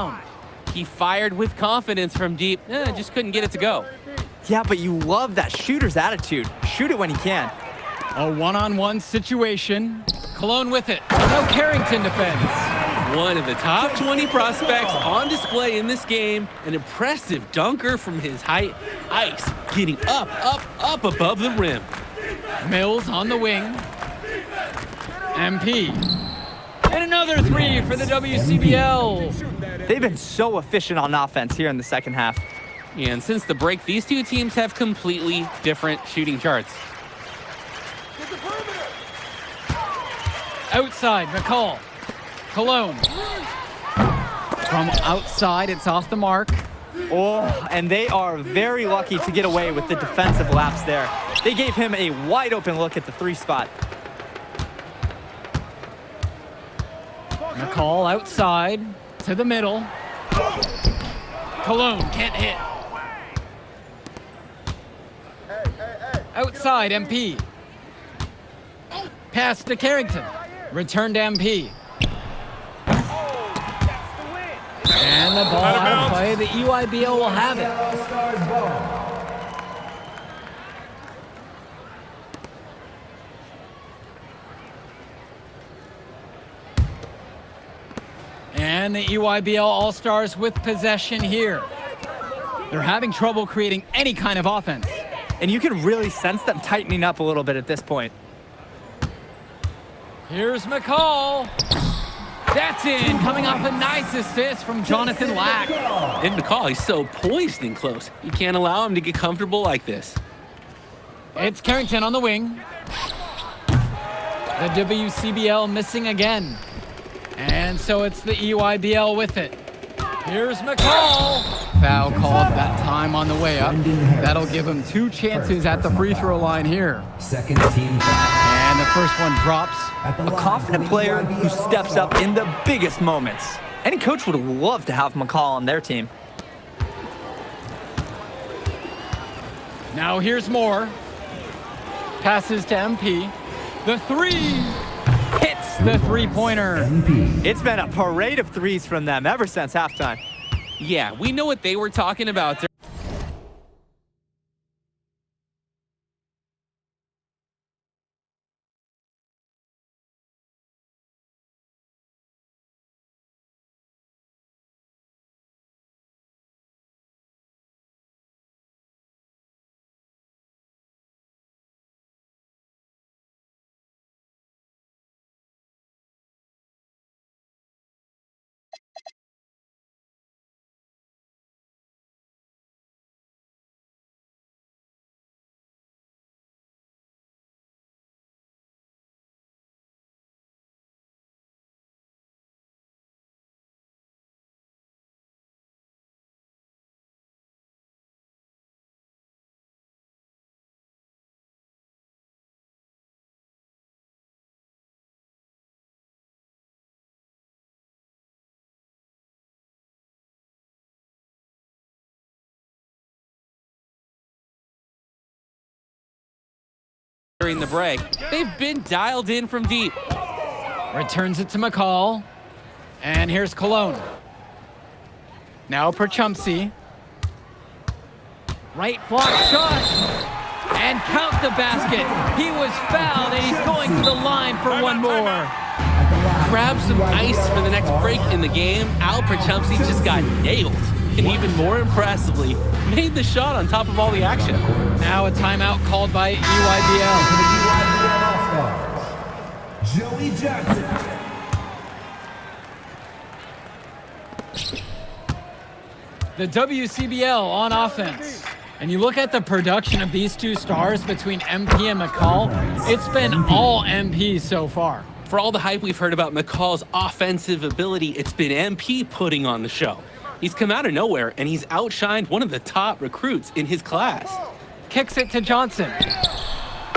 down. He fired with confidence from deep, just couldn't get it to go. Yeah, but you love that shooter's attitude. Shoot it when he can. A one-on-one situation. Cologne with it. No Carrington defense. One of the top 20 prospects on display in this game. An impressive dunker from his height. Ice getting up above the rim. Mills on the wing. MP. And another three for the WCBL. They've been so efficient on offense here in the second half. And since the break, these two teams have completely different shooting charts. Outside, McCall. Cologne. From outside, it's off the mark. Oh, and they are very lucky to get away with the defensive lapse there. They gave him a wide open look at the three spot. McCall outside to the middle. Cologne can't hit. Outside, MP. Pass to Carrington. Return to MP. And the ball out of play. The EYBL will have it. And the EYBL All-Stars with possession here. They're having trouble creating any kind of offense. And you can really sense them tightening up a little bit at this point. Here's McCall. That's in, coming off a nice assist from Jonathan Lack. And McCall, he's so poised and close. You can't allow him to get comfortable like this. It's Carrington on the wing. The WCBL missing again. And so it's the EYBL with it. Here's McCall. Foul called that time on the way up. That'll give him two chances at the free throw line here. Second team foul. And the first one drops. A confident player who steps up in the biggest moments. Any coach would love to have McCall on their team. Now here's Moore. Passes to MP. The three. Hits the three-pointer. It's been a parade of threes from them ever since halftime. Yeah, we know what they were talking about. During the break, they've been dialed in from deep. Returns it to McCall. And here's Cologne. Now Perchumsey. Right block shot. And count the basket. He was fouled, and he's going to the line for one more. Grab some ice for the next break in the game. Al Perchumsey just got nailed. And even more impressively, made the shot on top of all the action. Now a timeout called by EYBL. Joey Johnson. The WCBL on offense. And you look at the production of these two stars between MP and McCall, it's been all MP so far. For all the hype we've heard about McCall's offensive ability, it's been MP putting on the show. He's come out of nowhere, and he's outshined one of the top recruits in his class. Kicks it to Johnson.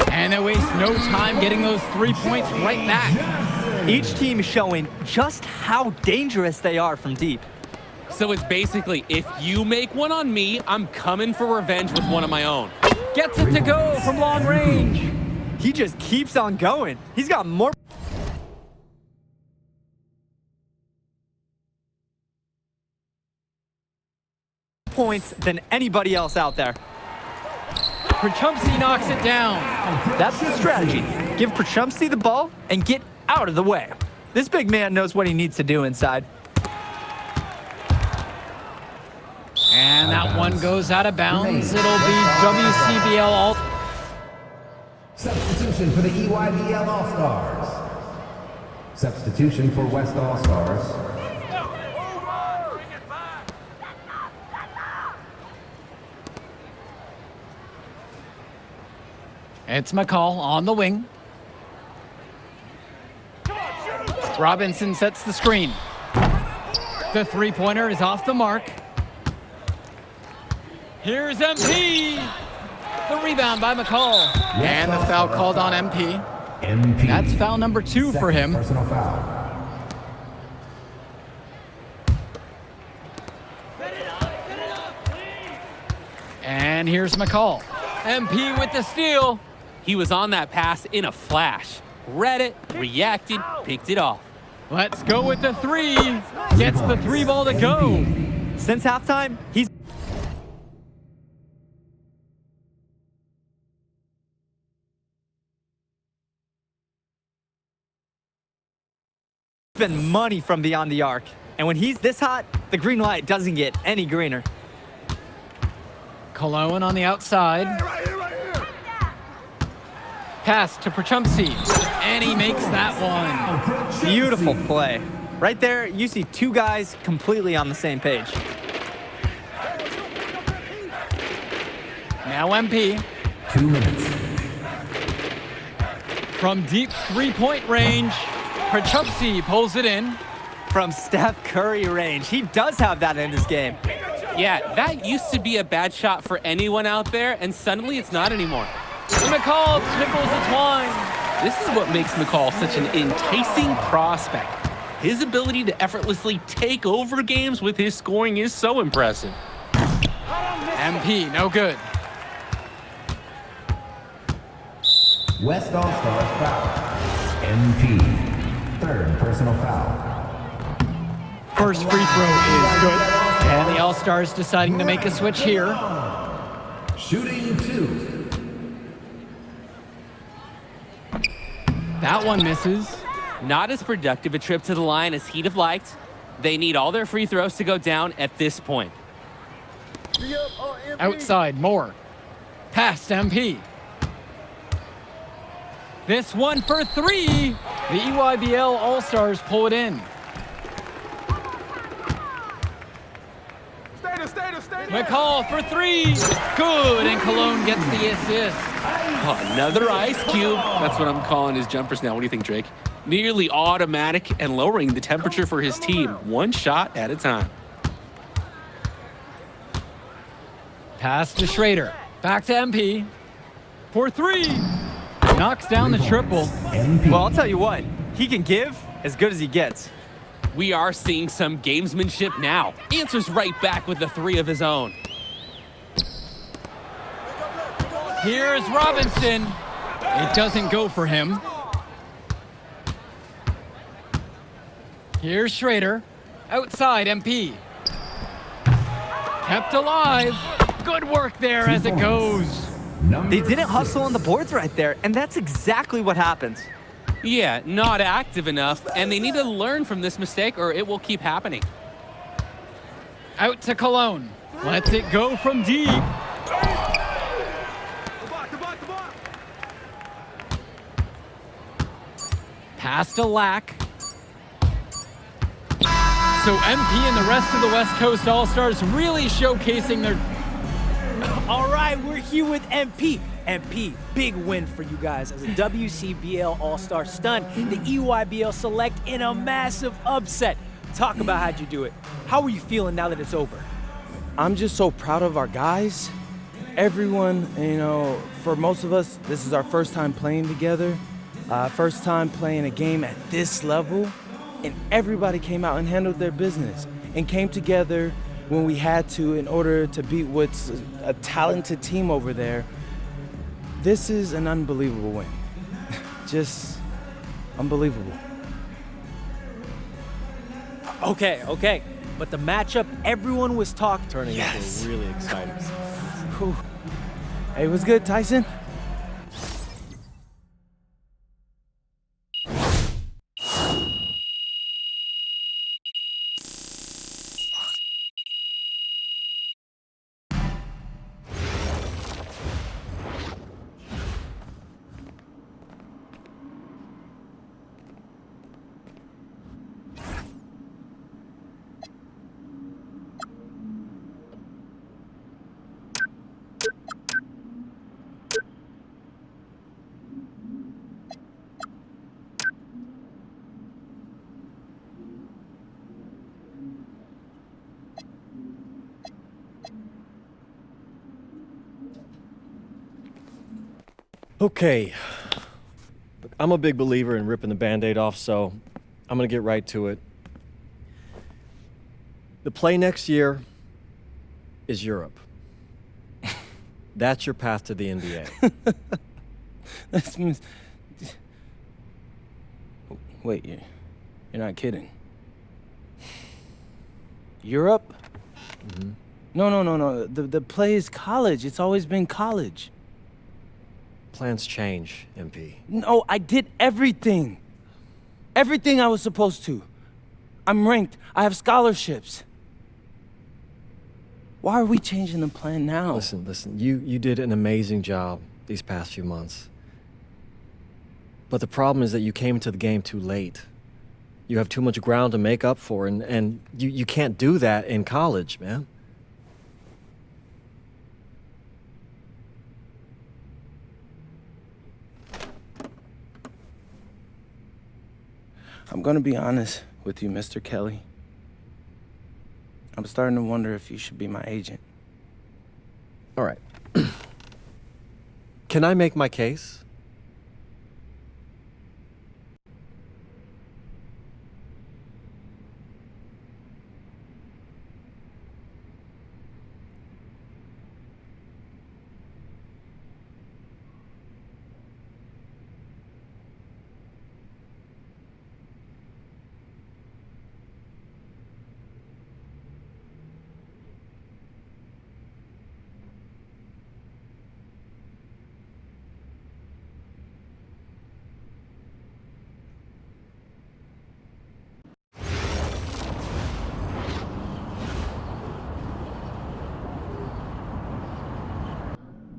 And they waste no time getting those 3 points right back. Each team is showing just how dangerous they are from deep. So it's basically, if you make one on me, I'm coming for revenge with one of my own. Gets it to go from long range. He just keeps on going. He's got more points than anybody else out there. Prachumsky knocks it down. That's the strategy. Give Prachumsky the ball and get out of the way. This big man knows what he needs to do inside. And that one goes out of bounds. It'll be WCBL all. Substitution for the EYBL All-Stars. Substitution for West All-Stars. It's McCall on the wing. Robinson sets the screen. The three-pointer is off the mark. Here's MP. The rebound by McCall. And the foul called on MP. MP. That's foul number 2 for Second him. Personal foul. And here's McCall. MP with the steal. He was on that pass in a flash. Read it, reacted, picked it off. Let's go with the 3. Gets the 3 ball to go. Since halftime, he's been money from beyond the arc. And when he's this hot, the green light doesn't get any greener. Cologne on the outside. Pass to Prachumsky. And he makes that one. Beautiful play. Right there, you see 2 guys completely on the same page. Now MP. 2 minutes. From deep three-point range, Prachumsky pulls it in. From Steph Curry range. He does have that in his game. Yeah, that used to be a bad shot for anyone out there, and suddenly it's not anymore. McCall tickles the twine. This is what makes McCall such an enticing prospect. His ability to effortlessly take over games with his scoring is so impressive. MP, no good. West All-Stars foul. MP. Third personal foul. First free throw is good. And the All-Stars deciding to make a switch here. Shooting 2. That one misses. Not as productive a trip to the line as he'd have liked. They need all their free throws to go down at this point. Outside, Moore. Pass to MP. This one for 3. The EYBL All-Stars pull it in. McCall for 3. Good, and Cologne gets the assist. Oh, another ice cube. That's what I'm calling his jumpers now. What do you think, Drake? Nearly automatic and lowering the temperature for his team, one shot at a time. Pass to Schrader. Back to MP. For 3. Knocks down the triple. MP. Well, I'll tell you what. He can give as good as he gets. We are seeing some gamesmanship now. Answers right back with the 3 of his own. Here's Robinson. It doesn't go for him. Here's Schrader. Outside, MP. Kept alive. Good work there as it goes. They didn't hustle on the boards right there, and that's exactly what happens. Yeah, not active enough, and they need to learn from this mistake or it will keep happening. Out to Cologne. Lets it go from deep. Pass to Lack. So MP and the rest of the West Coast All-Stars really showcasing their... All right, we're here with MP. MP, big win for you guys as a WCBL All-Star stun. The EYBL Select in a massive upset. Talk about how'd you do it. How are you feeling now that it's over? I'm just so proud of our guys. Everyone, you know, for most of us, this is our first time playing together, first time playing a game at this level, and everybody came out and handled their business and came together when we had to in order to beat what's a talented team over there. This is an unbelievable win. Just unbelievable. Okay. but the matchup everyone was talking. Turning into a really exciting. Whew. Hey, what's good, Tyson? Okay. Look, I'm a big believer in ripping the Band-Aid off, so I'm gonna get right to it. The play next year is Europe. That's your path to the NBA. That means... Wait, you're not kidding. Europe? Mm-hmm. No. The play is college. It's always been college. Plans change, MP. No, I did everything. Everything I was supposed to. I'm ranked. I have scholarships. Why are we changing the plan now? Listen, you did an amazing job these past few months. But the problem is that you came to the game too late. You have too much ground to make up for, and you can't do that in college, man. I'm gonna be honest with you, Mr. Kelly. I'm starting to wonder if you should be my agent. All right. Can I make my case?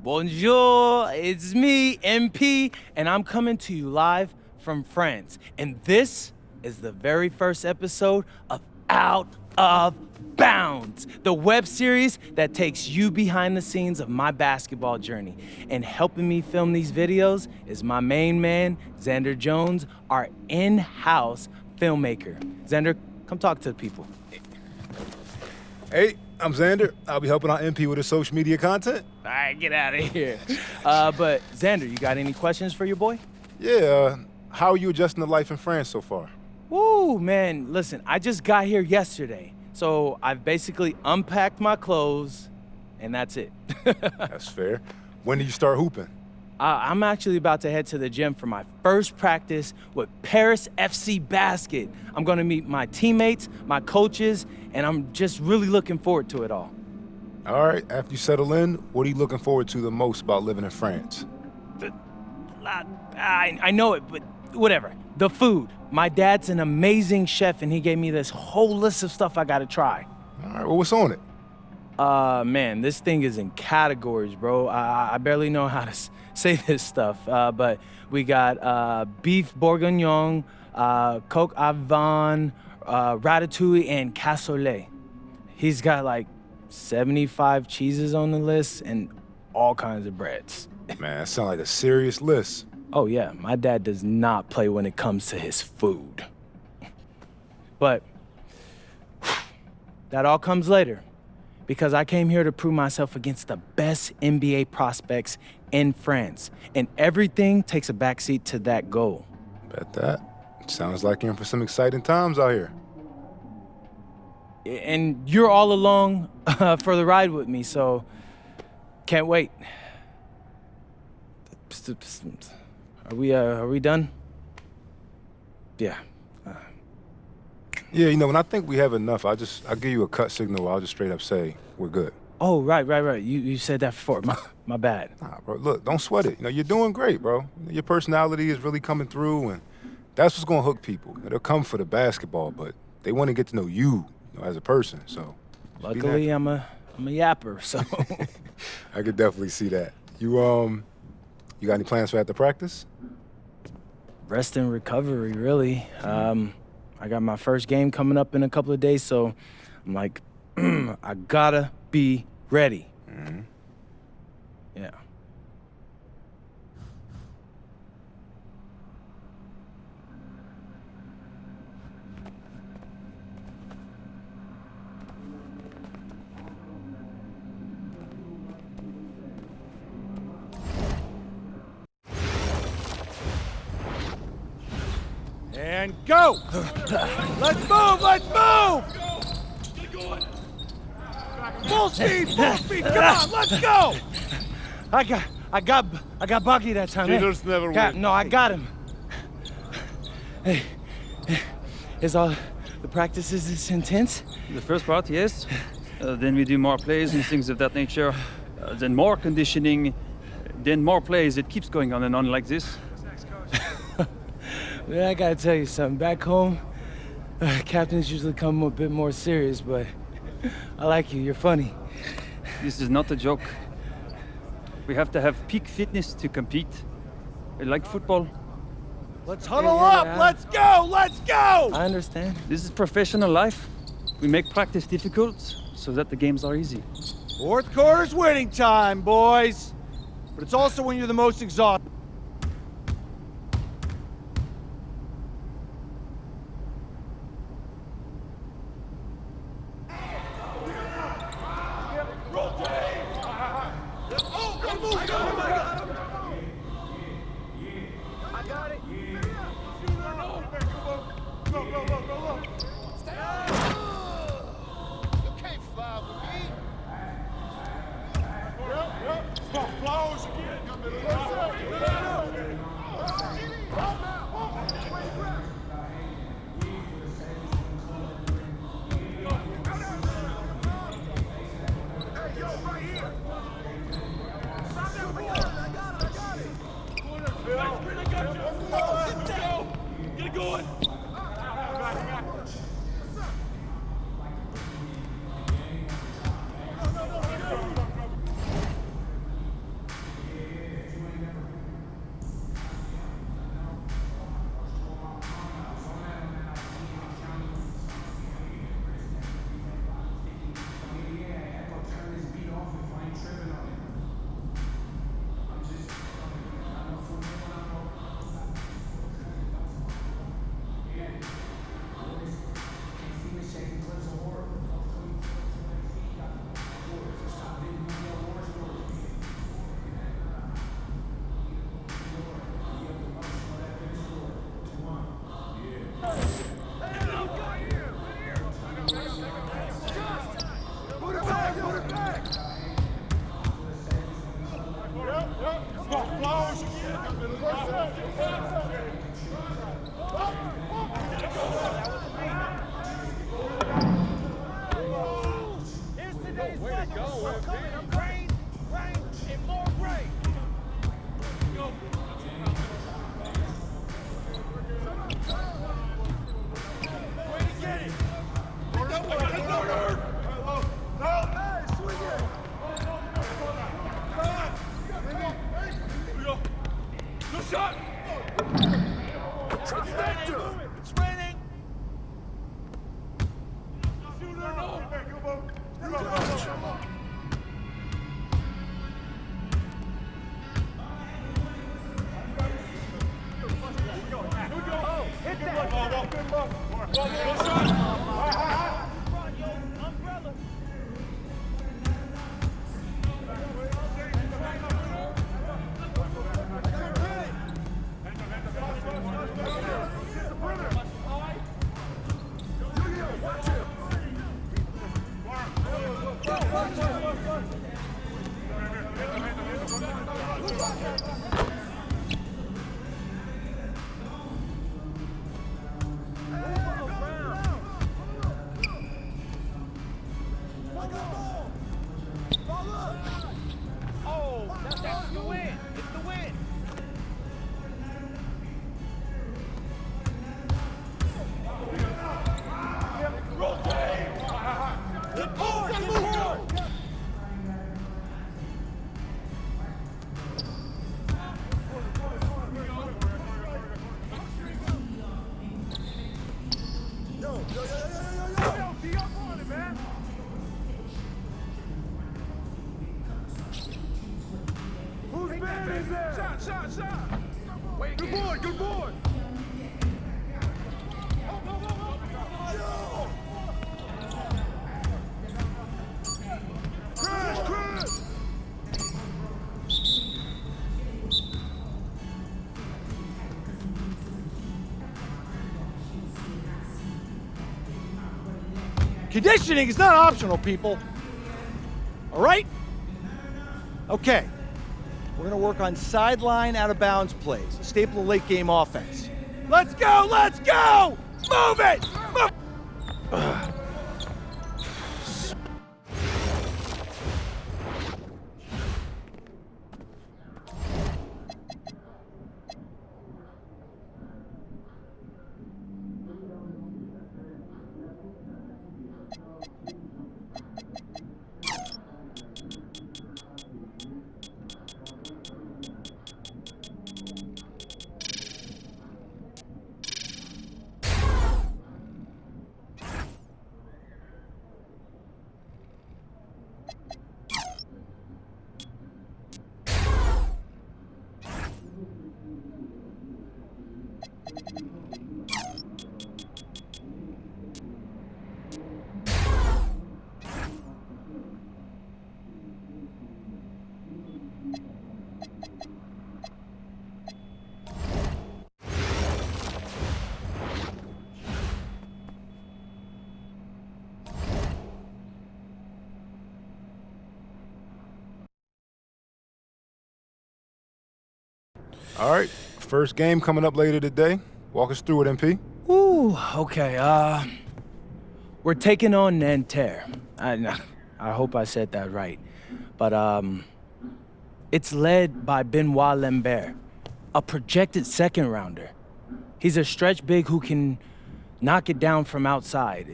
Bonjour, it's me, MP, and I'm coming to you live from France. And this is the very first episode of Out of Bounds, the web series that takes you behind the scenes of my basketball journey. And helping me film these videos is my main man, Xander Jones, our in-house filmmaker. Xander, come talk to the people. Hey, I'm Xander. I'll be helping out MP with his social media content. All right, get out of here. But Xander, you got any questions for your boy? Yeah, how are you adjusting to life in France so far? Woo, man, listen, I just got here yesterday. So I've basically unpacked my clothes, and that's it. That's fair. When do you start hooping? I'm actually about to head to the gym for my first practice with Paris FC Basket. I'm gonna meet my teammates, my coaches, and I'm just really looking forward to it all. All right, after you settle in, what are you looking forward to the most about living in France? I know it, but whatever. The food. My dad's an amazing chef, and he gave me this whole list of stuff I gotta try. All right, well, what's on it? Man, this thing is in categories, bro. I barely know how to say this stuff, but we got beef bourguignon, coq au vin, ratatouille, and cassoulet. He's got like 75 cheeses on the list and all kinds of breads. Man, that sounds like a serious list. Oh yeah, my dad does not play when it comes to his food. But that all comes later, because I came here to prove myself against the best NBA prospects in France, and everything takes a backseat to that goal. Bet that. Sounds like you're in for some exciting times out here. And you're all along for the ride with me, so can't wait. Are we done? Yeah. Yeah, you know, when I think we have enough, I'll give you a cut signal. I'll just straight up say we're good. Oh, right. You said that before. My bad. Nah, bro, look, don't sweat it. You know, you're doing great, bro. Your personality is really coming through, and that's what's gonna hook people. They'll come for the basketball, but they want to get to know you, as a person. So, Luckily, I'm a yapper, so. I could definitely see that. You got any plans for after practice? Rest and recovery, really. I got my first game coming up in a couple of days, so I'm like, I gotta be ready. Mm-hmm. Yeah. And go! Let's move! Let's move! Full speed! Full speed! Come on! Let's go! I got Bucky that time. Cheaters never win. No, I got him. Hey, is all the practices this intense? The first part, yes. Then we do more plays and things of that nature. Then more conditioning. Then more plays. It keeps going on and on like this. Man, I gotta tell you something. Back home, captains usually come a bit more serious, but I like you. You're funny. This is not a joke. We have to have peak fitness to compete. Like football. Let's huddle up! Let's go! Let's go! I understand. This is professional life. We make practice difficult so that the games are easy. Fourth quarter's winning time, boys. But it's also when you're the most exhausted. Watch it! That's the win. It's the win. Get board! Get board! Whose man is there? Shot! Wait, good board! Chris! Conditioning is not optional, people. All right? Okay. We're going to work on sideline out-of-bounds plays, a staple of late-game offense. Let's go! Move it! Move! All right, first game coming up later today. Walk us through it, MP. Ooh, okay, we're taking on Nanterre. I hope I said that right. But, it's led by Benoit Lambert, a projected second rounder. He's a stretch big who can knock it down from outside.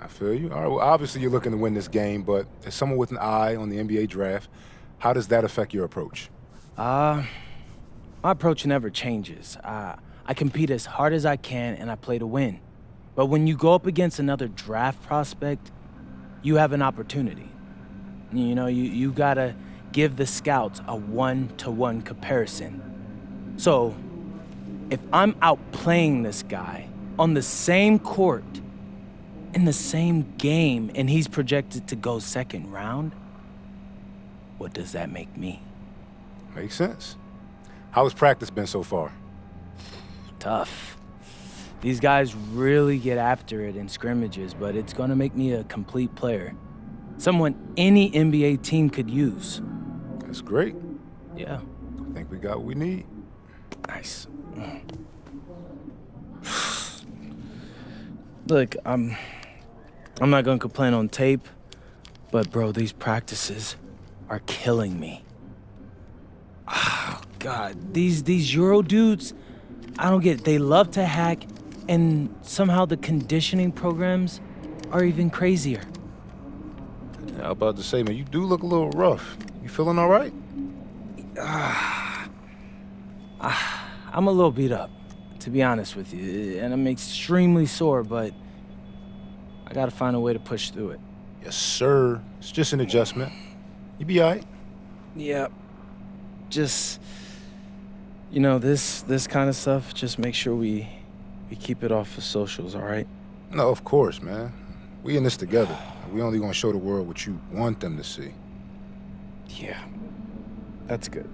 I feel you. All right, well, obviously you're looking to win this game, but as someone with an eye on the NBA draft, how does that affect your approach? My approach never changes. I compete as hard as I can and I play to win. But when you go up against another draft prospect, you have an opportunity. You know, you gotta give the scouts a one-to-one comparison. So, if I'm outplaying this guy on the same court, in the same game, and he's projected to go second round, what does that make me? Makes sense. How has practice been so far? Tough. These guys really get after it in scrimmages, but it's gonna make me a complete player. Someone any NBA team could use. That's great. Yeah. I think we got what we need. Nice. Look, I'm not gonna complain on tape, but bro, these practices are killing me. Oh, God, these Euro dudes, I don't get it. They love to hack, and somehow the conditioning programs are even crazier. Yeah, I was about to say, man, you do look a little rough. You feeling all right? I'm a little beat up, to be honest with you, and I'm extremely sore, but I gotta find a way to push through it. Yes, sir. It's just an adjustment. You be all right. Yeah. Just, you know, this kind of stuff, just make sure we keep it off of socials, all right? No, of course, man. We in this together. We only gonna show the world what you want them to see. Yeah. That's good.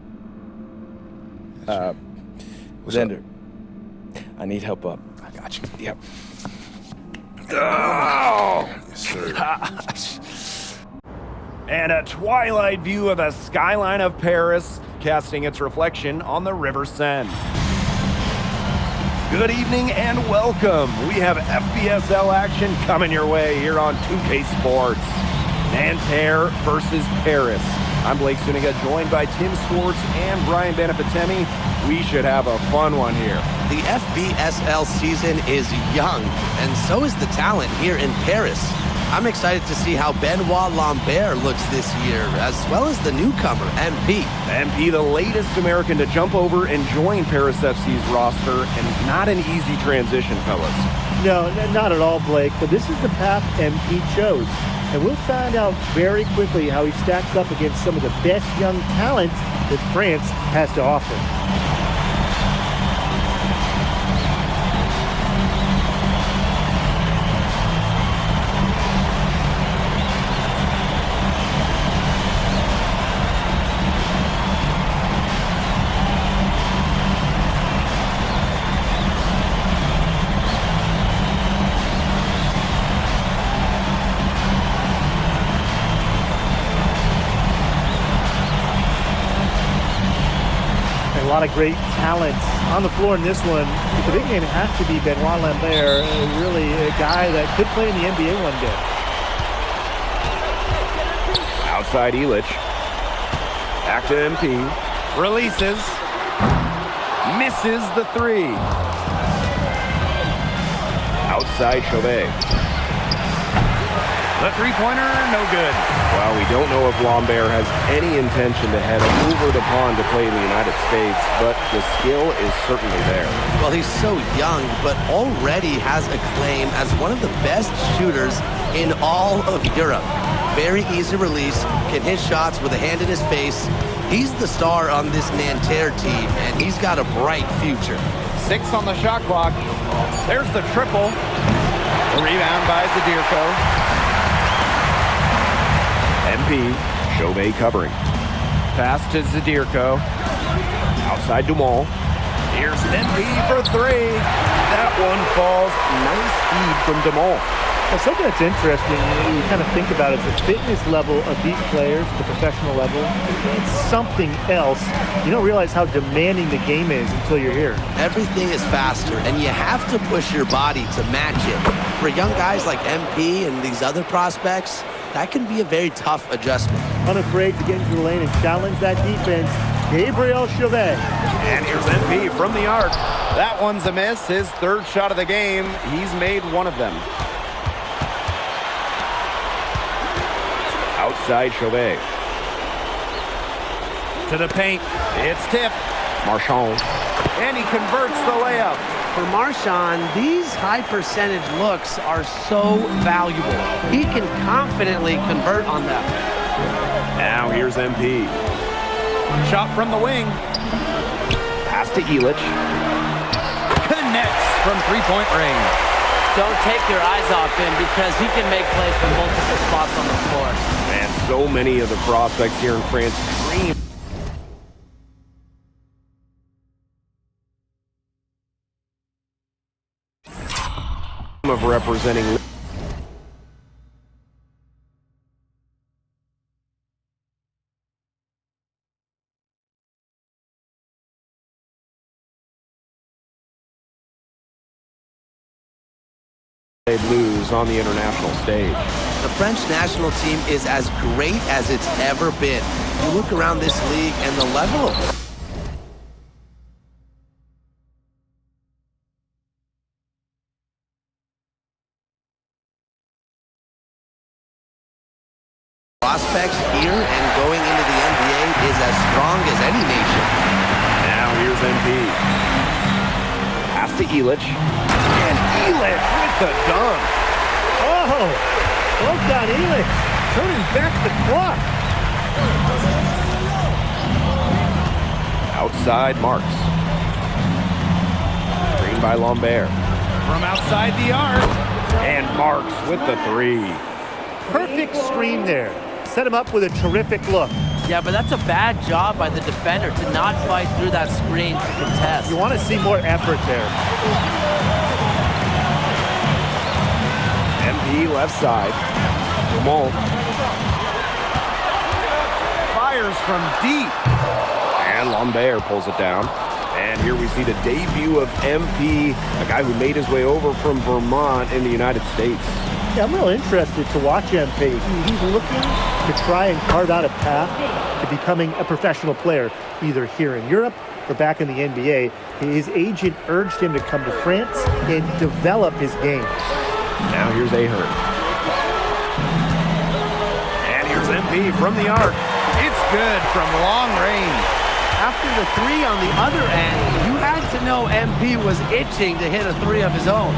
What's Xander, up? I need help up. I got you. Yep. Oh! Yes, sir. Gosh. And a twilight view of the skyline of Paris, casting its reflection on the River Seine. Good evening and welcome. We have FPSL action coming your way here on 2K Sports. Nanterre versus Paris. I'm Blake Zuniga, joined by Tim Swartz and Brian Benefitemi. We should have a fun one here. The FBSL season is young, and so is the talent here in Paris. I'm excited to see how Benoit Lambert looks this year, as well as the newcomer, MP. MP, the latest American to jump over and join Paris FC's roster, and not an easy transition, fellas. No, not at all, Blake, but this is the path MP chose. And we'll find out very quickly how he stacks up against some of the best young talent that France has to offer. A lot of great talent on the floor in this one. The big name has to be Benoit Lambert, really a guy that could play in the NBA one day. Outside Illich. Back to MP. Releases. Misses the three. Outside Chauvet. The three-pointer, no good. Well, we don't know if Lambert has any intention to head over the pond to play in the United States, but the skill is certainly there. Well, he's so young, but already has a claim as one of the best shooters in all of Europe. Very easy release, can hit shots with a hand in his face. He's the star on this Nanterre team, and he's got a bright future. 6 on the shot clock. There's the triple. The rebound by Zadirko. MP, Chauvet covering. Pass to Zadirko. Outside Dumont. Here's MP for three. That one falls. Nice feed from Dumont. Well, something that's interesting, you kind of think about it, is the fitness level of these players at the professional level. It's something else. You don't realize how demanding the game is until you're here. Everything is faster, and you have to push your body to match it. For young guys like MP and these other prospects, that can be a very tough adjustment. Unafraid to get into the lane and challenge that defense, Gabriel Chauvet. And here's MP from the arc. That one's a miss. His third shot of the game. He's made one of them. Outside Chauvet. To the paint. It's tipped. Marchand. And he converts the layup. For Marchand, these high percentage looks are so valuable. He can confidently convert on them. Now here's MP. Shot from the wing. Pass to Illich. Connects from three-point range. Don't take your eyes off him because he can make plays from multiple spots on the floor. And so many of the prospects here in France dream of representing. They lose on the international stage. The French national team is as great as it's ever been. You look around this league and the level of prospects here and going into the NBA is as strong as any nation. Now here's MP. Pass to Illich. And Illich with the dunk. Oh, well done, Illich. Turning back the clock. Outside Marks. Screen by Lambert. From outside the arc. And Marks with the three. Perfect screen there. Set him up with a terrific look. Yeah, but that's a bad job by the defender to not fight through that screen to contest. You want to see more effort there. MP left side. Dumont. Fires from deep. And Lambert pulls it down. And here we see the debut of MP, a guy who made his way over from Vermont in the United States. Yeah, I'm real interested to watch MP. He's looking to try and carve out a path to becoming a professional player, either here in Europe or back in the NBA. His agent urged him to come to France and develop his game. Now here's Ahern. And here's MP from the arc. It's good from long range. After the three on the other end, you had to know MP was itching to hit a three of his own.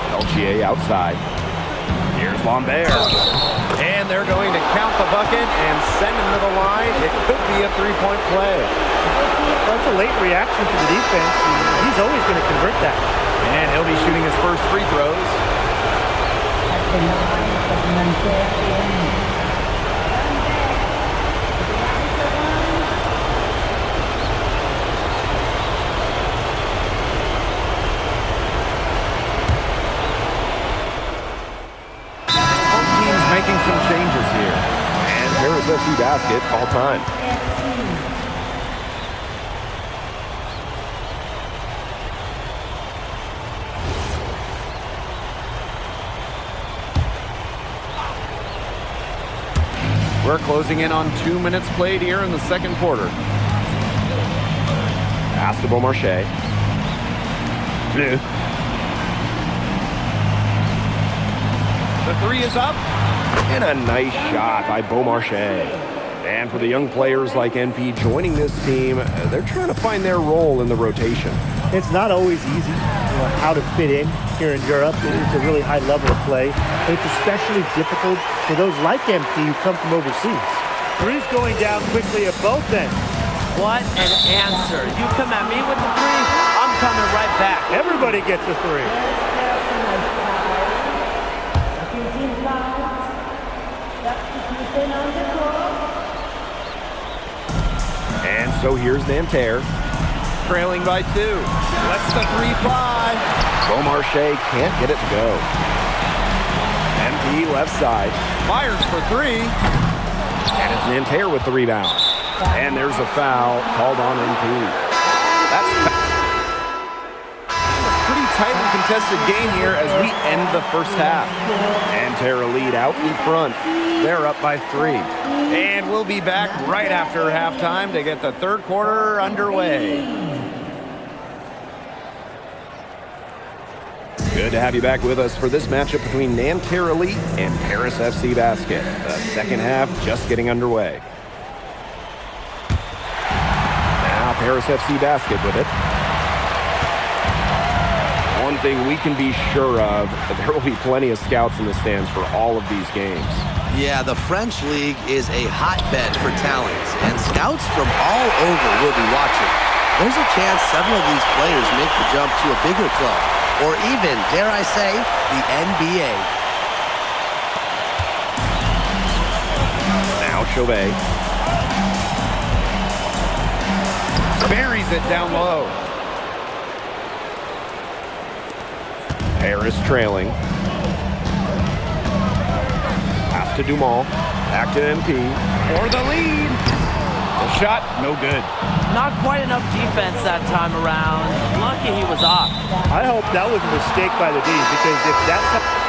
Peltier outside. Here's Lambert. And they're going to count the bucket and send him to the line. It could be a three-point play. That's a late reaction to the defense. He's always going to convert that. And he'll be shooting his first free throws. Making some changes here. And Paris FC basket, call time. We're closing in on 2 minutes played here in the second quarter. Pass to Beaumarchais. Bleu. The three is up. And a nice shot by Beaumarchais. And for the young players like MP joining this team, they're trying to find their role in the rotation. It's not always easy, how to fit in here in Europe. It's a really high level of play. And it's especially difficult for those like MP who come from overseas. Three's going down quickly at both ends. What an answer. You come at me with the three, I'm coming right back. Everybody gets a three. And so here's Nanterre, trailing by 2. Lets the three fly. Beaumarchais can't get it to go. MP left side, fires for 3. And it's Nanterre with the rebound. And there's a foul called on MP. That's a pretty tightly contested game here as we end the first half. Nanterre lead out in front. They're up by 3. And we'll be back right after halftime to get the third quarter underway. Good to have you back with us for this matchup between Nanterre Elite and Paris FC Basket. The second half just getting underway. Now Paris FC Basket with it. One thing we can be sure of, there will be plenty of scouts in the stands for all of these games. Yeah, the French league is a hotbed for talents, and scouts from all over will be watching. There's a chance several of these players make the jump to a bigger club, or even, dare I say, the NBA. Now Chauvet. Buries it down low. Paris trailing. Pass to Dumont. Back to MP. For the lead. The shot, no good. Not quite enough defense that time around. Lucky he was off. I hope that was a mistake by the D, because if that's...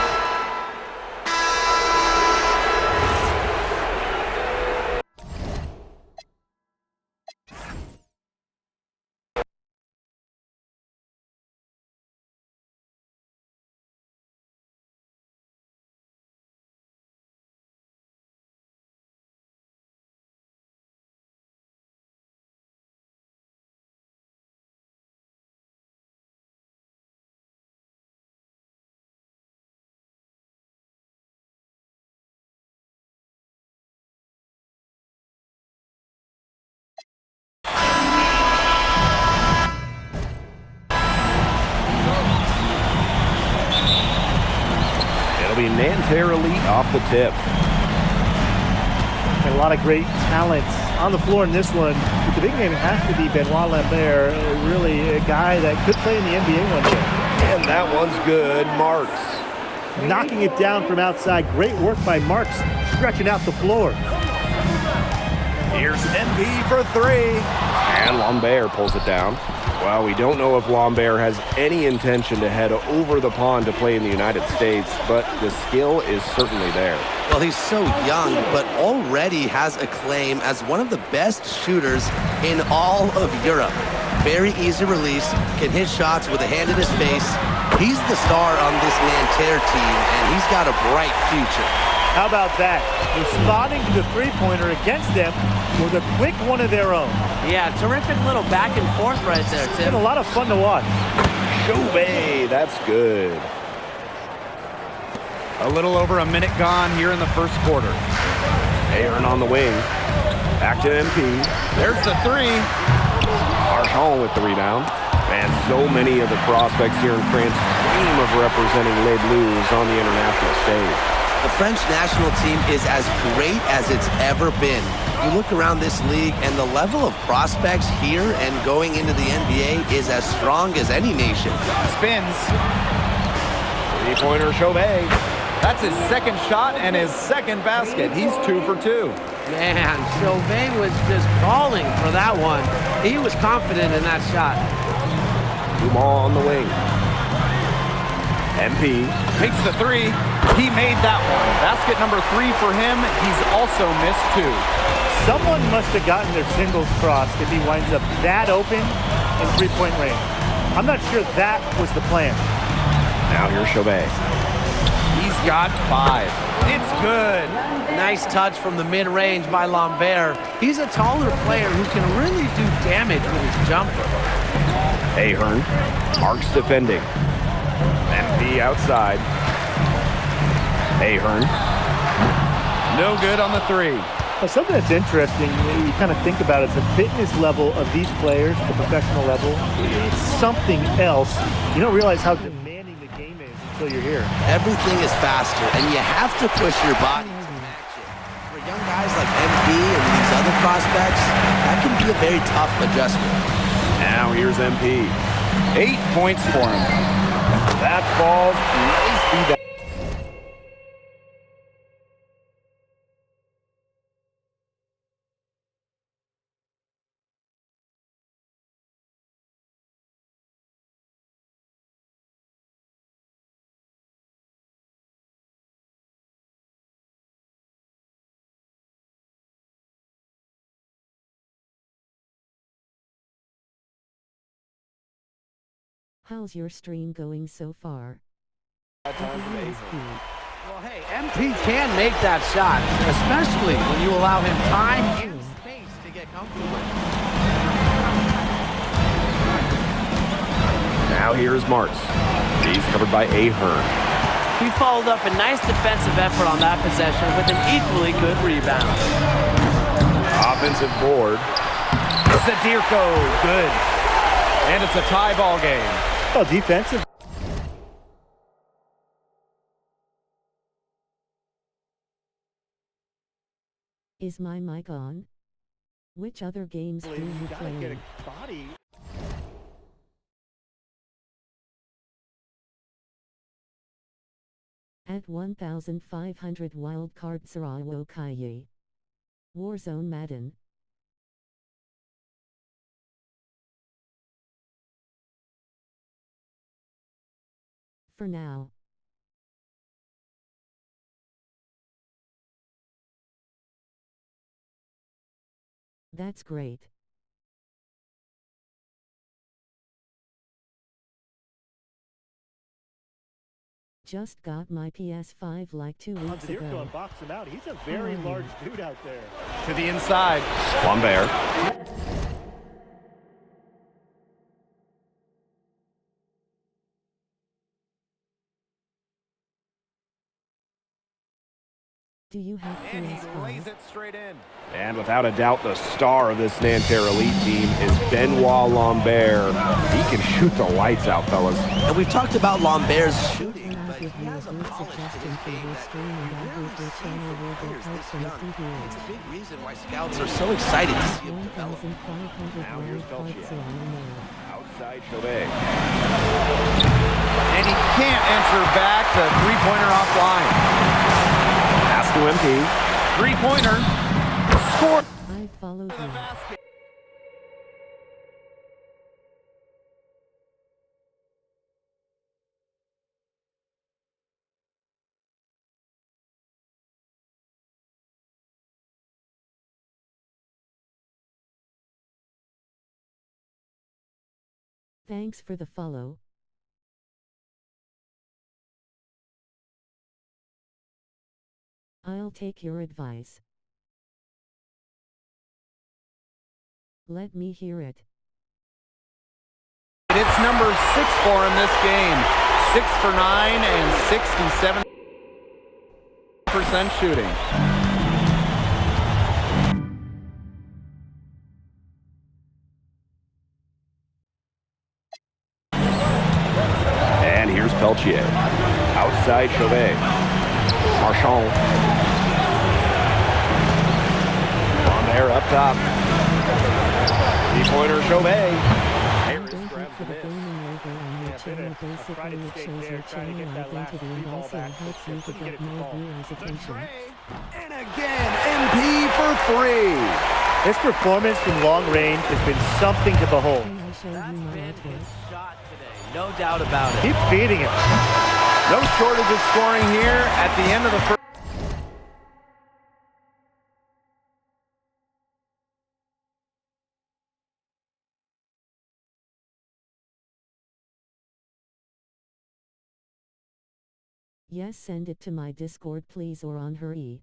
It'll be Nanterre Elite off the tip. And a lot of great talents on the floor in this one. But the big name has to be Benoit Lambert, really a guy that could play in the NBA one day. And that one's good. Marks. Knocking it down from outside. Great work by Marks, stretching out the floor. Here's MP for 3. And Lambert pulls it down. Well, we don't know if Lambert has any intention to head over the pond to play in the United States, but the skill is certainly there. Well, he's so young, but already has acclaim as one of the best shooters in all of Europe. Very easy release, can hit shots with a hand in his face. He's the star on this Nanterre team, and he's got a bright future. How about that? Responding to the three-pointer against them with a quick one of their own. Yeah, terrific little back and forth right there, It's Tim. been a lot of fun to watch. Chauvet, that's good. A little over a minute gone here in the first quarter. Aaron on the wing. Back to MP. There's the three. Marchand with the rebound. And so many of the prospects here in France dream of representing Les Bleus on the international stage. The French national team is as great as it's ever been. You look around this league, and the level of prospects here and going into the NBA is as strong as any nation. Spins. Three-pointer Chauvet. That's his second shot and his second basket. He's 2 for 2. Man, Chauvet was just calling for that one. He was confident in that shot. Dumont on the wing. MP takes the three. He made that one. Basket number 3 for him. He's also missed 2. Someone must have gotten their singles crossed if he winds up that open in three-point range. I'm not sure that was the plan. Now here's Chauvet. He's got 5. It's good. Nice touch from the mid-range by Lambert. He's a taller player who can really do damage with his jumper. Ahern. Marks defending. MP outside. Ahern. No good on the 3. Well, something that's interesting, you kind of think about is the fitness level of these players at the professional level. It's something else. You don't realize how demanding the game is until you're here. Everything is faster, and you have to push your body to match it. For young guys like MP and these other prospects, that can be a very tough adjustment. Now here's MP. 8 points for him. That falls. Nice feedback. How's your stream going so far? Well, hey, MP can make that shot, especially when you allow him time and space to get comfortable. Now here's Martz. He's covered by Ahern. He followed up a nice defensive effort on that possession with an equally good rebound. Offensive board. Zadirko, good. And it's a tie ball game. Oh, defensive. Is my mic on? Which other games do you play? Get a body. At 1,500 wildcard Sarawo Kaye. Warzone Madden. For now. That's great. Just got my PS5 like 2 weeks Zadirko ago. and box him out. He's a very large dude out there. To the inside. Lambert. Do you have And he PS5? lays it straight in. And without a doubt, the star of this Nanterre Elite team is Benoit Lambert. He can shoot the lights out, fellas. And we've talked about Lambert's shooting, but Give me a good suggestion for your stream and I hope your channel will get help from it's a big reason why scouts are so excited to see him develop. 1,500 Now here's wildcard Belchier. Sarawo. Outside Chauvet. And he can't answer back. The three-pointer offline. Pass to MP. Three-pointer. Score. I followed you. Thanks for the follow. I'll take your advice. Let me hear it. It's number 6 for him this game. 6 for 9 and 67% shooting. And here's Peltier. Outside Chauvet. Marchand. On there up top. 3-pointer Chauvet. Don't look for the gaming logo on your channel. Basically, it shows your channel identity and also helps you to get more viewers' attention. And again, MP for 3. His performance from long range has been something to behold. Can I show you my artwork? No doubt about it. Keep feeding him. No shortage of scoring here at the end of the first. Yes, send it to my Discord please, or on her e.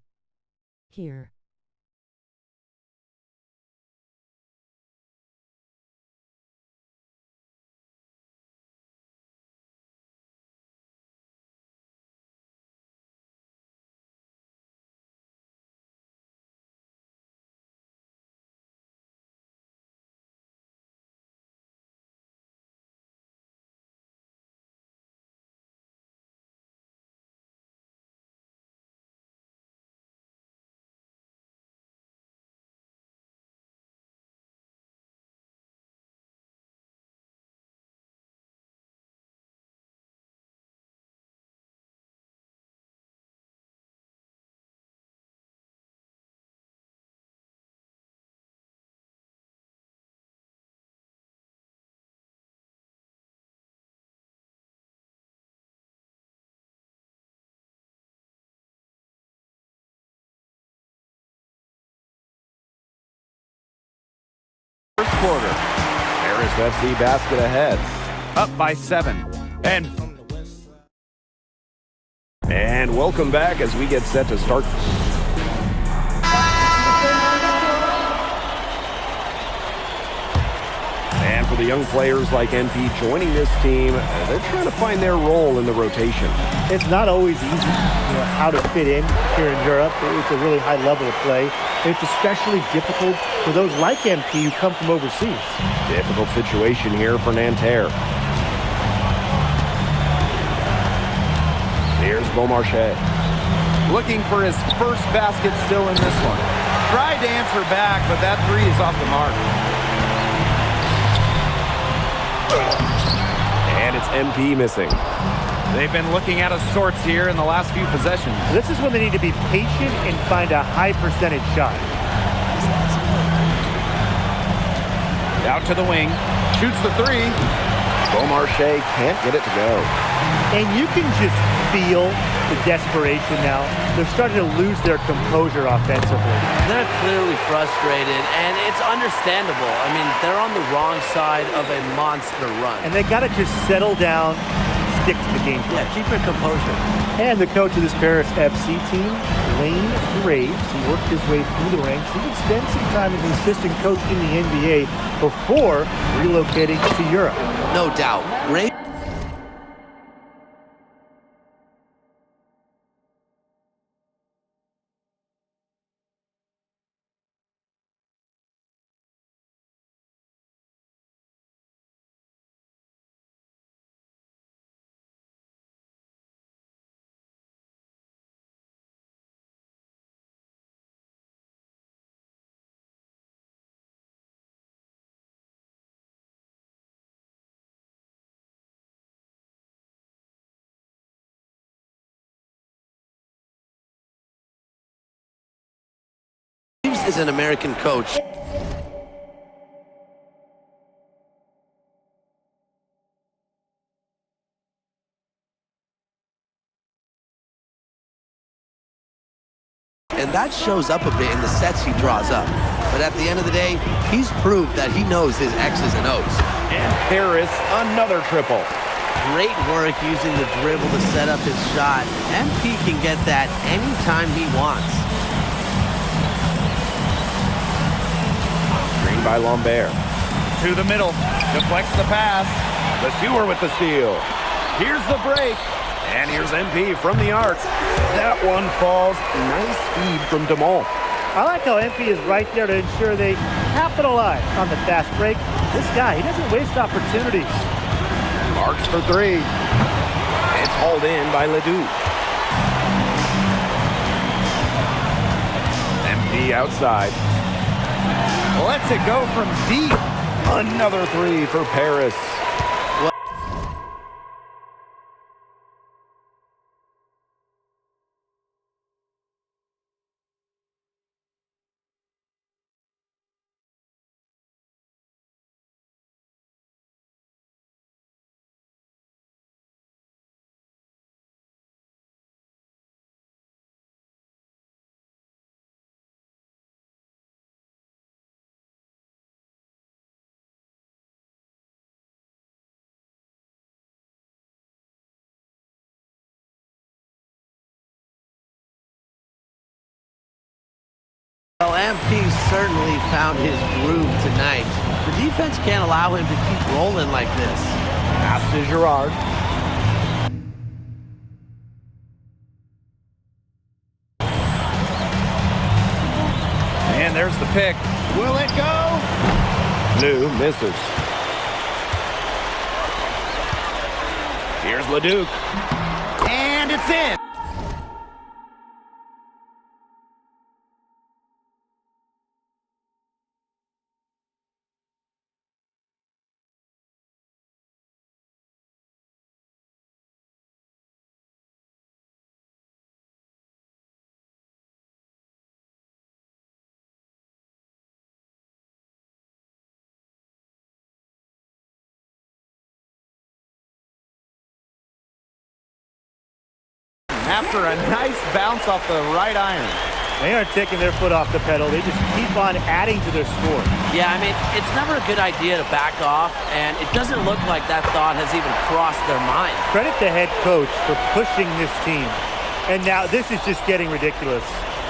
Here. First quarter. Paris FC basket ahead. Up by 7. And welcome back as we get set to start. And for the young players like MP joining this team, they're trying to find their role in the rotation. It's not always easy, how to fit in here in Europe. It's a really high level of play. It's especially difficult for those like MP who come from overseas. Difficult situation here for Nanterre. Here's Beaumarchais. Looking for his first basket still in this one. Tried to answer back, but that 3 is off the mark. And it's MP missing. They've been looking out of sorts here in the last few possessions. This is when they need to be patient and find a high percentage shot. Out to the wing. Shoots the 3. Beaumarchais can't get it to go. And you can just feel the desperation now. They're starting to lose their composure offensively. They're clearly frustrated, and it's understandable. I mean, they're on the wrong side of a monster run. And they got to just settle down, stick to the game plan. Yeah, keep your composure. And the coach of this Paris FC team, Lane Graves, he worked his way through the ranks. He would spend some time as an assistant coach in the NBA before relocating to Europe. No doubt. Graves. Is an American coach. And that shows up a bit in the sets he draws up. But at the end of the day, he's proved that he knows his X's and O's. And Paris, another triple. Great work using the dribble to set up his shot. MP can get that anytime he wants. Screen by Lambert. To the middle. Deflects the pass. The Sewer with the steal. Here's the break. And here's MP from the arc. That one falls. Nice feed from DeMol. I like how MP is right there to ensure they capitalize on the fast break. This guy, he doesn't waste opportunities. Marks for three. It's hauled in by Ledoux. MP outside. Lets it go from deep. Another three for Paris. Well, MP certainly found his groove tonight. The defense can't allow him to keep rolling like this. Pass to Girard. And there's the pick. Will it go? Lou misses. Here's Leduc. And it's in. After a nice bounce off the right iron. They aren't taking their foot off the pedal. They just keep on adding to their score. Yeah, I mean, it's never a good idea to back off, and it doesn't look like that thought has even crossed their mind. Credit the head coach for pushing this team. And now this is just getting ridiculous.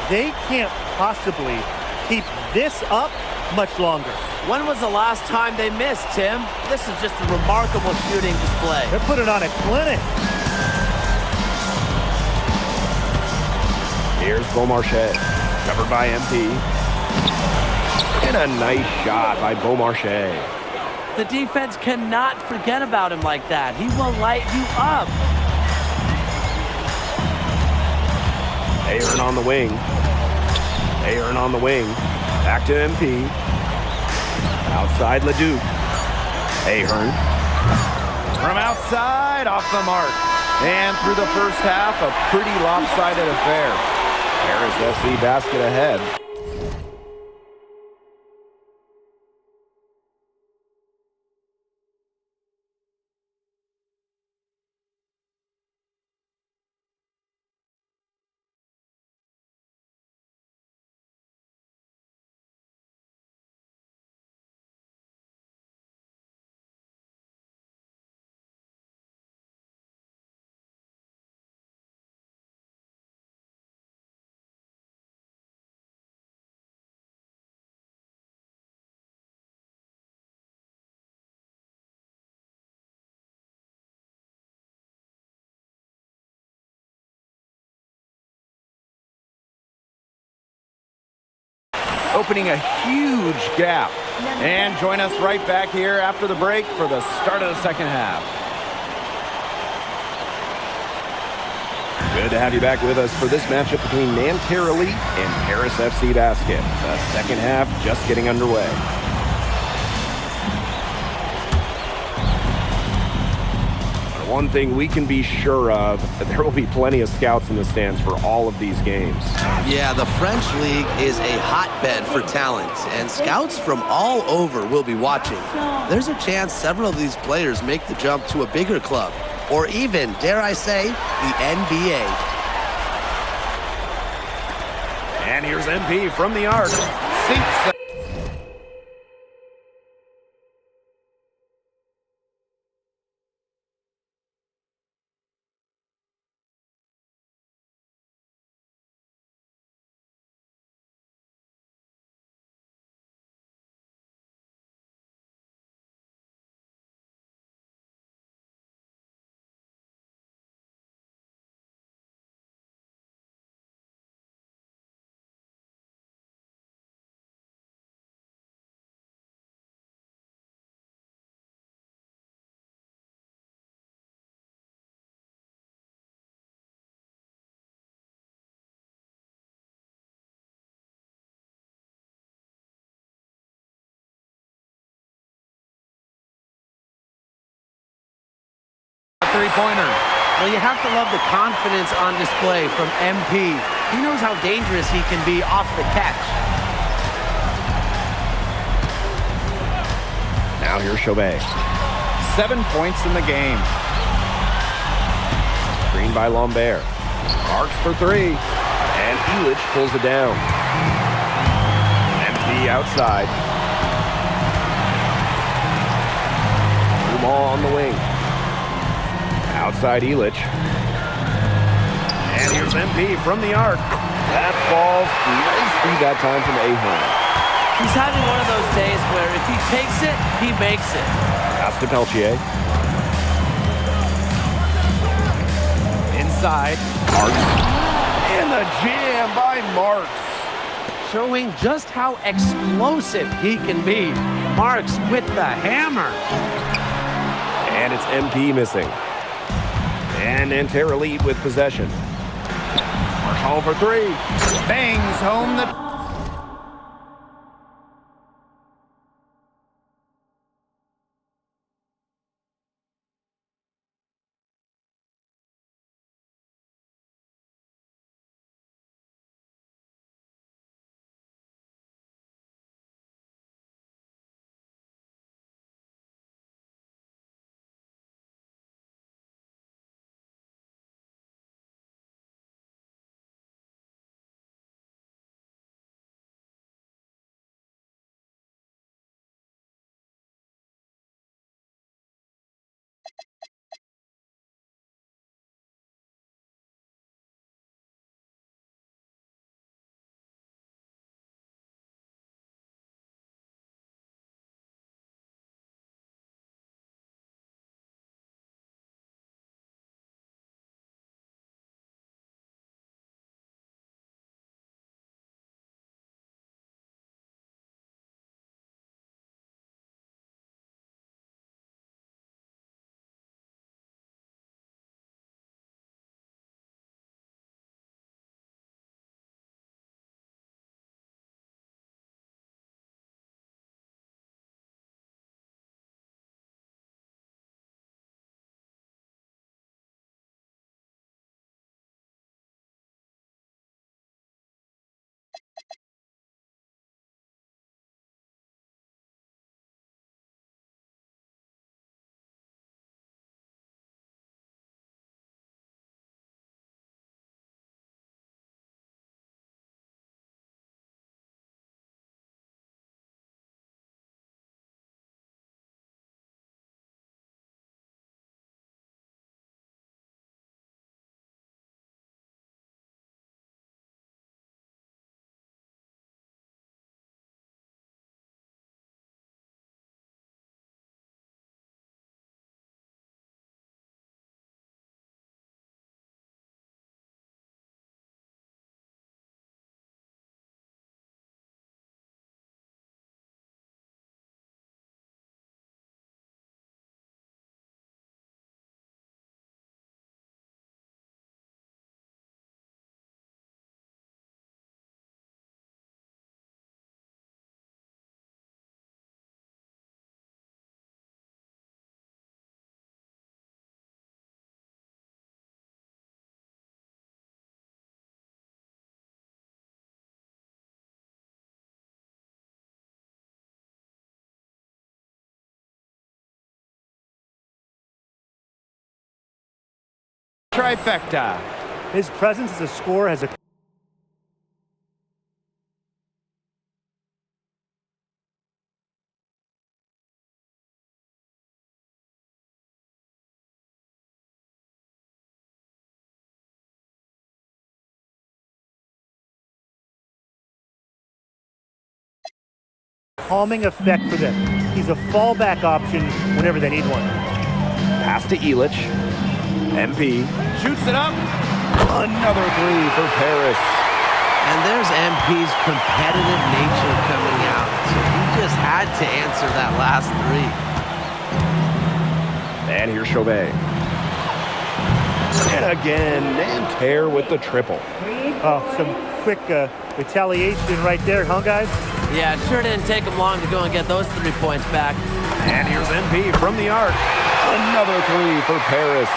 They can't possibly keep this up much longer. When was the last time they missed, Tim? This is just a remarkable shooting display. They're putting on a clinic. Here's Beaumarchais, covered by MP. And a nice shot by Beaumarchais. The defense cannot forget about him like that. He will light you up. Ahern on the wing. Ahern on the wing. Back to MP. Outside Leduc. Ahern. From outside, off the mark. And through the first half, a pretty lopsided affair. Paris FC basket ahead. Opening a huge gap. And join us right back here after the break for the start of the second half. Good to have you back with us for this matchup between Nanterre Elite and Paris FC Basket. The second half just getting underway. One thing we can be sure of, there will be plenty of scouts in the stands for all of these games. Yeah, the French League is a hotbed for talent, and scouts from all over will be watching. There's a chance several of these players make the jump to a bigger club, or even, dare I say, the NBA. And here's MP from the arc. Sinks three-pointer. Well, you have to love the confidence on display from MP. He knows how dangerous he can be off the catch. Now here's Chauvet. 7 points in the game. Screen by Lambert. Marks for three. And Elich pulls it down. MP outside. Dumal on the wing. Outside Elich. And here's MP from the arc. That falls. Nice feed that time from Ahern. He's having one of those days where if he takes it, he makes it. Pass to Peltier. Inside. Marks. And the jam by Marks. Showing just how explosive he can be. Marks with the hammer. And it's MP missing. And Nanterre lead with possession. Marshall for three. Bangs home the... Trifecta. His presence as a scorer has a calming effect for them. He's a fallback option whenever they need one. Pass to Elich. MP shoots it up. Another three for Paris. And there's MP's competitive nature coming out. So he just had to answer that last three. And here's Chauvet. And again, Nanterre with the triple. Oh, some quick retaliation right there, huh, guys? Yeah, it sure didn't take him long to go and get those 3 points back. And here's MP from the arc. Another three for Paris.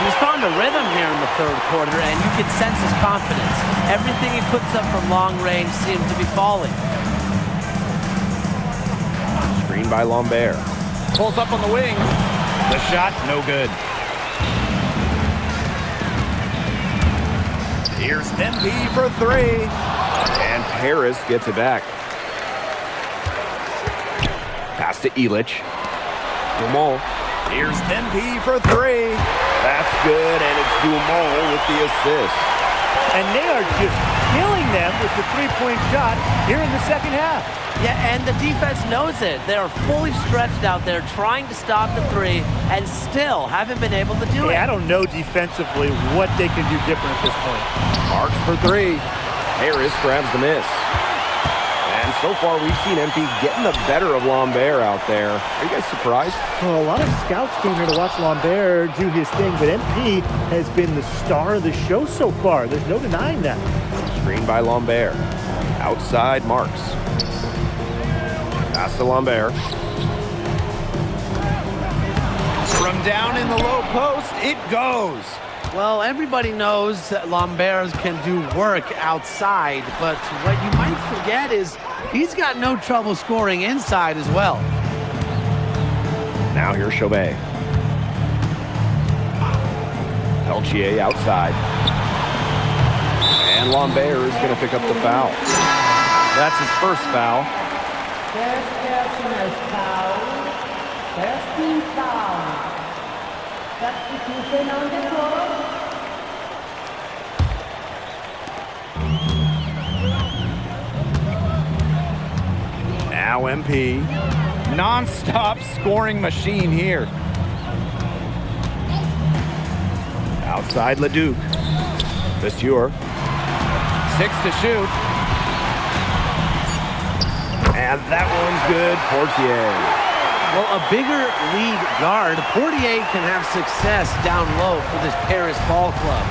He's found a rhythm here in the third quarter, and you can sense his confidence. Everything he puts up from long range seems to be falling. Screen by Lambert. Pulls up on the wing. The shot, no good. Here's MP for three. And Paris gets it back. Pass to Illich. Dumont. Here's MP for three. That's good, and it's Dumont with the assist. And they are just killing them with the three-point shot here in the second half. Yeah, and the defense knows it. They are fully stretched out there trying to stop the three and still haven't been able to do it. I don't know defensively what they can do different at this point. Marks for three. Harris grabs the miss. And so far, we've seen MP getting the better of Lambert out there. Are you guys surprised? Well, a lot of scouts came here to watch Lambert do his thing, but MP has been the star of the show so far. There's no denying that. Screen by Lambert. Outside Marks. Pass to Lambert. From down in the low post, it goes. Well, everybody knows that Lambert can do work outside, but what you might forget is he's got no trouble scoring inside as well. Now here's Chauvet. Peltier outside. And Lambert is going to pick up the foul. That's his first foul. First personal foul. First team foul. Substitution on the court. Now MP. Non-stop scoring machine here. Outside Leduc. Vasseur. 6 to shoot. And that one's good. Portier. Well, a bigger lead guard, Portier can have success down low for this Paris ball club.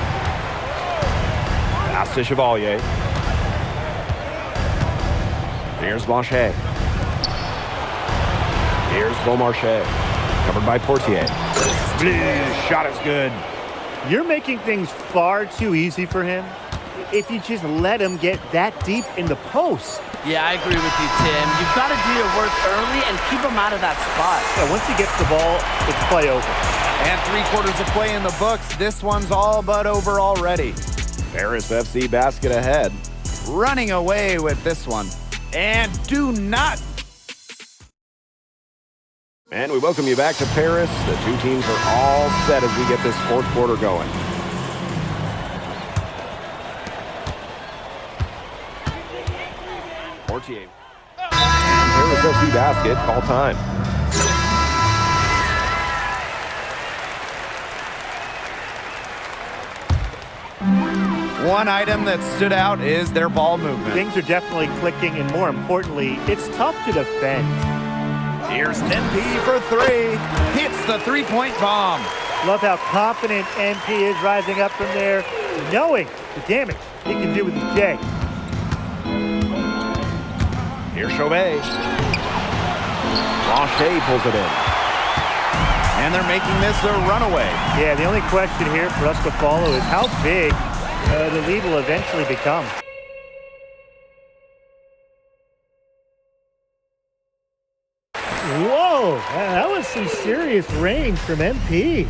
Pass to Chevalier. Here's Blanchet. Here's Beaumarchais. Covered by Portier. Shot is good. You're making things far too easy for him if you just let him get that deep in the post. Yeah, I agree with you, Tim. You've got to do your work early and keep him out of that spot. Yeah, once he gets the ball, it's play over. And 3/4 of play in the books. This one's all but over already. Paris FC basket ahead. Running away with this one. And do not. And we welcome you back to Paris. The two teams are all set as we get this fourth quarter going. Portier. Paris FC basket, call time. One item that stood out is their ball movement. Things are definitely clicking, and more importantly, it's tough to defend. Here's MP for three. Hits the three-point bomb. Love how confident MP is rising up from there, knowing the damage he can do with his J. Here's Chauvet. Blanchet pulls it in. And they're making this a runaway. Yeah, the only question here for us to follow is how big the lead will eventually become. Whoa, that was some serious range from MP.